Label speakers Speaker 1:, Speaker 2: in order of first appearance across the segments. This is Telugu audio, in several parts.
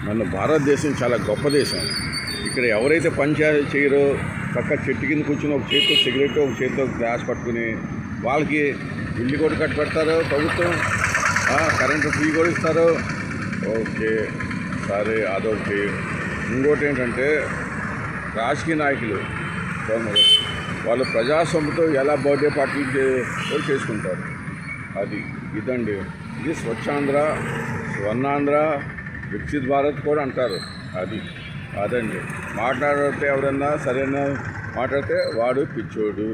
Speaker 1: మన భారతదేశం చాలా గొప్ప దేశం. ఇక్కడ ఎవరైతే పని చేయరో పక్క చెట్టు కింద కూర్చుని ఒక చేతితో సిగరెట్ ఒక చేతితో గ్లాస్ పట్టుకుని వాళ్ళకి ఇల్లు కూడా కట్టి పెడతారు ప్రభుత్వం, కరెంటు ఫ్రీ కూడా ఇస్తారు. ఓకే సరే అదొకటి. ఇంకోటి ఏంటంటే రాజకీయ నాయకులు వాళ్ళు ప్రజాస్వామ్యంతో ఎలా బర్త్డే పార్టీలు కూడా చేసుకుంటారు. ఇదండి. ఇది స్వచ్ఛాంధ్ర, స్వర్ణాంధ్ర, వికసిత్ భారత్ కూడా అంటారు. అదండి. మాట్లాడితే ఎవరన్నా సరైన మాట్లాడితే వాడు పిచ్చోడు,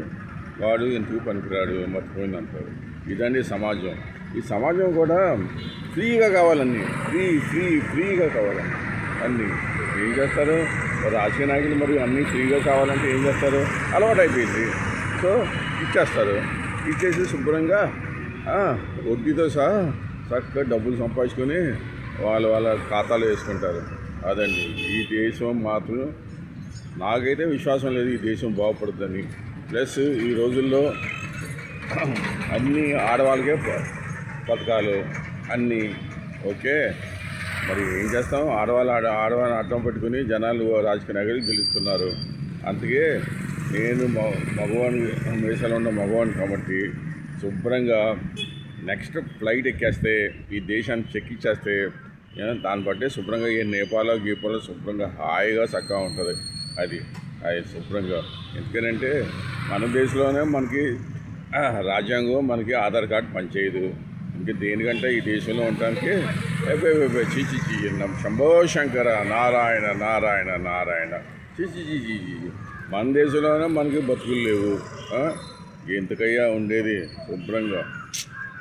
Speaker 1: వాడు ఎందుకు పనికిరాడు, మర్చిపోయింది అంటారు. ఇదండి సమాజం. ఈ సమాజం కూడా ఫ్రీగా కావాలన్నీ, ఫ్రీగా కావాలన్నీ. అన్నీ ఏం చేస్తారు రాజకీయ నాయకులు? మరి అన్నీ ఫ్రీగా కావాలంటే ఏం చేస్తారు? అలవాటు అయిపోయింది. సో ఇచ్చేసి శుభ్రంగా వడ్డీతో సహా చక్కగా డబ్బులు సంపాదించుకొని వాళ్ళ ఖాతాలో వేసుకుంటారు. అదండి. ఈ దేశం మాత్రం నాకైతే విశ్వాసం లేదు ఈ దేశం బాగుపడుతుందని. ప్లస్ ఈ రోజుల్లో అన్నీ ఆడవాళ్ళకే పథకాలు అన్నీ. ఓకే మరి ఏం చేస్తాం? ఆడవాళ్ళని అడ్డం పెట్టుకుని జనాలు రాజకీయ నాయకులు గెలుస్తున్నారు. అందుకే నేను మగవాణి దేశాల్లో ఉన్న మగవాణి కాబట్టి శుభ్రంగా నెక్స్ట్ ఫ్లైట్ ఎక్కేస్తే ఈ దేశాన్ని చెక్కిచ్చేస్తే దాన్ని బట్టి శుభ్రంగా ఏ నేపాల్లో గీపాలో శుభ్రంగా హాయిగా చక్కగా ఉంటుంది. అది శుభ్రంగా. ఎందుకంటే మన దేశంలోనే మనకి రాజ్యాంగం, మనకి ఆధార్ కార్డు పనిచేయదు. ఇంక దేనికంటే ఈ దేశంలో ఉండటానికి చీచి శంభో శంకర నారాయణ నారాయణ నారాయణ చీచి. మన దేశంలోనే మనకి బతుకులు లేవు. ఎంతకయ్యా ఉండేది? శుభ్రంగా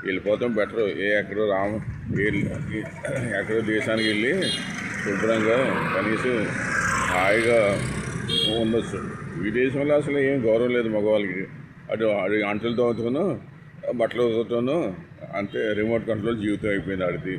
Speaker 1: వెళ్ళిపోతాం బెటరు. ఎక్కడో దేశానికి వెళ్ళి శుభ్రంగా కనీసం హాయిగా ఉండొచ్చు. ఈ దేశంలో అసలు ఏం గౌరవం లేదు మగవాళ్ళకి. అటు అంటలు తోముతాను, బట్టలు తోముతాను, అంతే. రిమోట్ కంట్రోల్ జీవితం అయిపోయింది ఆడిది.